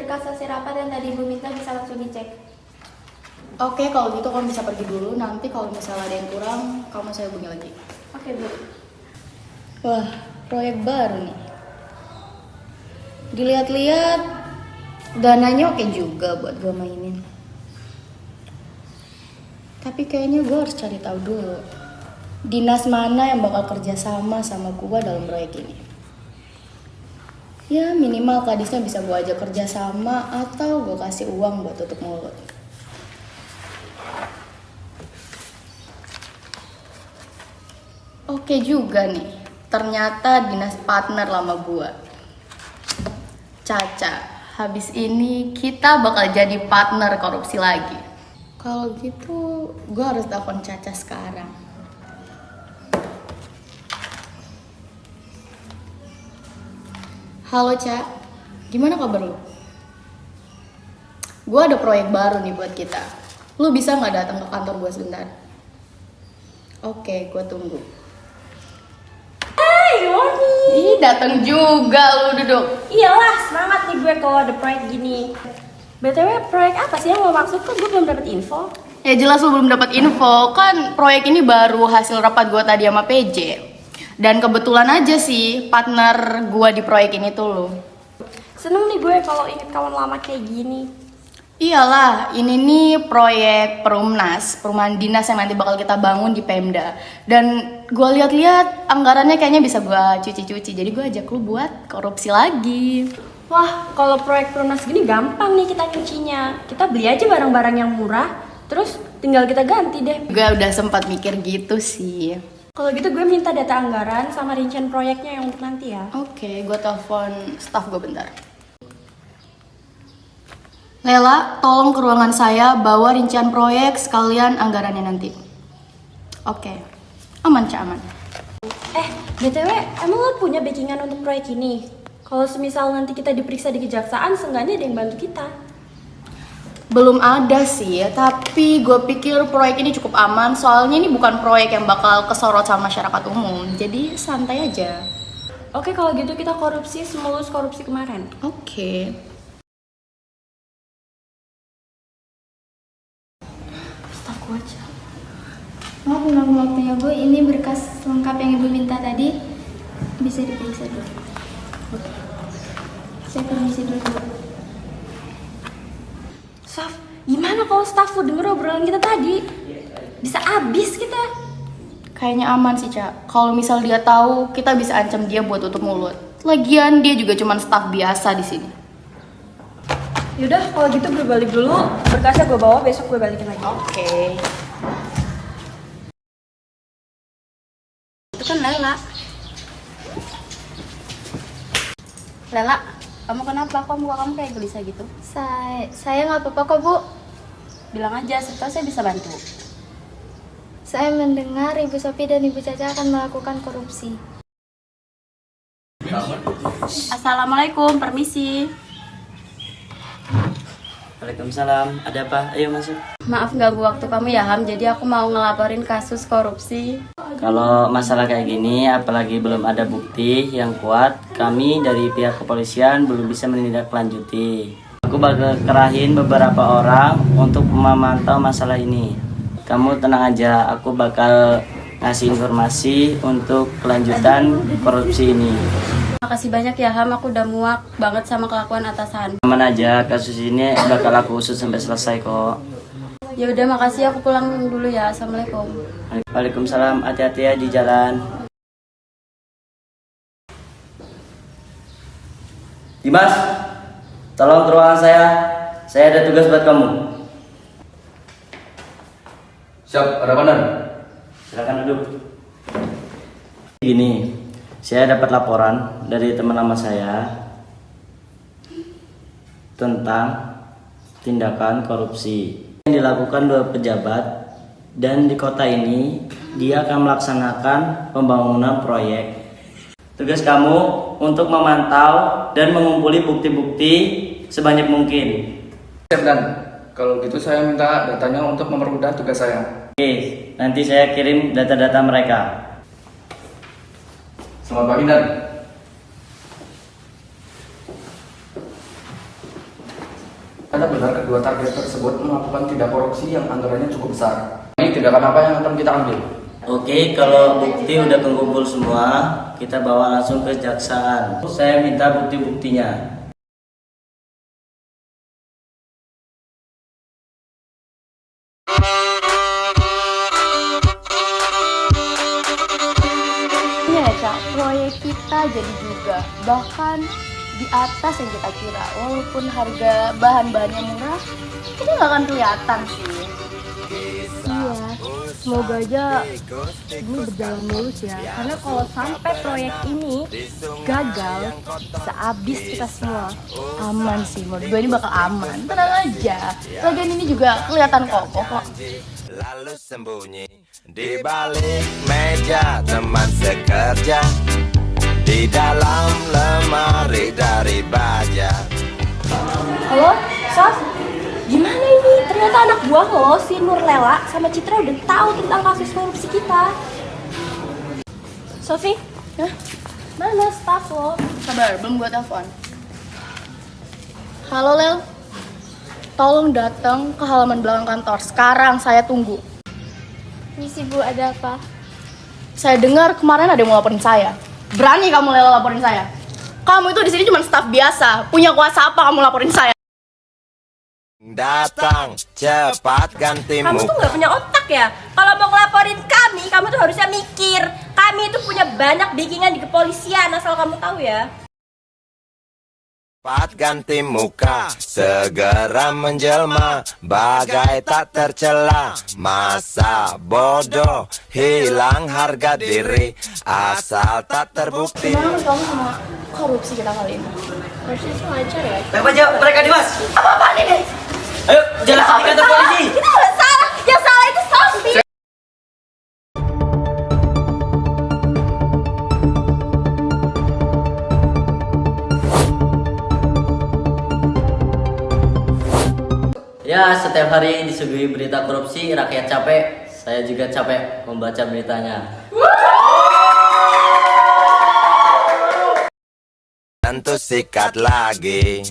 berkas hasil rapat yang tadi Ibu minta bisa langsung dicek. Oke, kalau gitu kamu bisa pergi dulu. Nanti kalau misalnya ada yang kurang, kamu saya hubungi lagi. Oke, Bu. Wah, proyek baru nih. Dilihat-lihat, dananya oke juga buat gue mainin. Tapi kayaknya gue harus cari tahu dulu dinas mana yang bakal kerja sama gue dalam proyek ini. Ya minimal kadisnya bisa gue ajak kerja sama atau gue kasih uang buat tutup mulut. Oke juga nih, ternyata dinas partner lama gue, Caca. Habis ini kita bakal jadi partner korupsi lagi. Kalau gitu, gue harus telepon Caca sekarang. Halo Ca, gimana kabar lu? Gue ada proyek baru nih buat kita. Lu bisa nggak datang ke kantor gue sebentar? Oke, gue tunggu. Hey, Yoni. Ih, datang juga lu, duduk. Iyalah, semangat nih gue kalau ada proyek gini. BTW, proyek apa sih yang lo maksud? Kok gue belum dapet info? Ya jelas lu belum dapat info, kan proyek ini baru hasil rapat gue tadi sama PJ. Dan kebetulan aja sih partner gue di proyek ini tuh lu. Seneng nih gue kalau inget kawan lama kayak gini. Iyalah, ini nih proyek Perumnas, perumahan dinas yang nanti bakal kita bangun di Pemda. Dan gue lihat-lihat anggarannya kayaknya bisa gue cuci-cuci, jadi gue ajak lu buat korupsi lagi. Wah, kalau proyek Perumnas gini gampang nih kita nyucinya. Kita beli aja barang-barang yang murah, terus tinggal kita ganti deh. Gue udah sempat mikir gitu sih. Kalau gitu gue minta data anggaran sama rincian proyeknya yang untuk nanti ya. Oke, gue telepon staff gue bentar. Lela, tolong ke ruangan saya bawa rincian proyek sekalian anggarannya nanti. Oke, aman Ca, aman. BTW, emang lo punya backingan untuk proyek ini? Kalau semisal nanti kita diperiksa di kejaksaan, seenggaknya ada yang bantu kita. Belum ada sih, tapi gue pikir proyek ini cukup aman. Soalnya ini bukan proyek yang bakal kesorot sama masyarakat umum, jadi santai aja. Oke, kalau gitu kita korupsi semulus korupsi kemarin. Oke. Staf gue aja. Maaf mengganggu waktunya Bu, ini berkas lengkap yang Ibu minta tadi. Bisa diperiksa dulu. Saya permisi dulu Bu. Staf, gimana kalau staf lo denger obrolan kita tadi? Bisa abis kita. Kayaknya aman sih, Ca. Kalau misal dia tahu, kita bisa ancam dia buat tutup mulut. Lagian dia juga cuma staf biasa di sini. Yaudah, kalau gitu gue balik dulu. Berkasnya gue bawa, besok gue balikin lagi. Oke. Itu kan Lela. Lela, kamu kenapa? Kok muka kamu kayak gelisah gitu? Saya nggak apa-apa kok Bu. Bilang aja, siapa saya bisa bantu. Saya mendengar Ibu Sophie dan Ibu Caca akan melakukan korupsi. Assalamualaikum, permisi. Waalaikumsalam, ada apa? Ayo masuk. Maaf ganggu waktu kamu ya Ham, jadi aku mau ngelaporin kasus korupsi. Kalau masalah kayak gini, apalagi belum ada bukti yang kuat, kami dari pihak kepolisian belum bisa menindaklanjuti. Aku bakal kerahin beberapa orang untuk memantau masalah ini. Kamu tenang aja, aku bakal ngasih informasi untuk kelanjutan korupsi ini. Makasih banyak ya Ham, aku udah muak banget sama kelakuan atasan. Aman aja, kasus ini bakal aku usut sampai selesai kok. Ya udah, makasih, aku pulang dulu ya. Assalamualaikum. Waalaikumsalam, hati-hati ya di jalan. Dimas, tolong ke ruangan saya ada tugas buat kamu. Siap, ada Komandan. Silakan duduk. Gini, saya dapat laporan dari teman lama saya tentang tindakan korupsi yang dilakukan dua pejabat, dan di kota ini dia akan melaksanakan pembangunan proyek. Tugas kamu untuk memantau dan mengumpuli bukti-bukti sebanyak mungkin. Siap, Dan. Kalau gitu saya minta datanya untuk mempermudah tugas saya. Oke, nanti saya kirim data-data mereka. Selamat pagi, Dan. agar kedua target tersebut melakukan tindak korupsi yang anggarannya cukup besar. Ini tindakan apa yang akan kita ambil? Oke, kalau bukti udah kumpul semua, kita bawa langsung ke kejaksaan. Saya minta bukti-buktinya. Iya ya Cak, proyek kita jadi juga bahkan di atas yang kita kira. Walaupun harga bahan-bahannya murah, kita nggak akan kelihatan sih. Iya, semoga aja ini berjalan mulus ya. Karena kalau sampai proyek ini gagal, bisa habis kita semua. Aman sih, menurut gue ini bakal aman. Tenang aja. Lagian ini juga kelihatan kokoh kok. Lalu sembunyi di balik meja teman sekerja, di dalam lemari dari baja. Halo, Sof? Gimana ini? Ternyata anak buah lo, si Nurlela sama Citra udah tahu tentang kasus korupsi kita. Sofi, mana staff lo? Sabar, belum gue telepon. Halo Lel, tolong datang ke halaman belakang kantor. Sekarang saya tunggu. Misi Bu, ada apa? Saya dengar kemarin ada yang mau laporin saya. Berani kamu Lel laporin saya? Kamu itu di sini cuma staf biasa. Punya kuasa apa kamu laporin saya? Datang cepat ganti Kamu tuh muka. nggak punya otak ya? Kalau mau ngelaporin kami, kamu tuh harusnya mikir. Kami itu punya banyak backingan di kepolisian, asal kamu tahu ya. Cepat ganti muka, segera menjelma, bagai tak tercela. Masa bodoh, hilang harga diri, asal tak terbukti. Gimana menurut kamu sama korupsi kita kali ini? Harusnya sih lancar ya. Bapak aja mereka dimas. Apa-apaan ini? Ayo, jalan ke kantor polisi. Kita nggak salah, yang salah itu Sofi. Ya, setiap hari disuguhi berita korupsi, rakyat capek. Saya juga capek membaca beritanya. Tentu sikat lagi.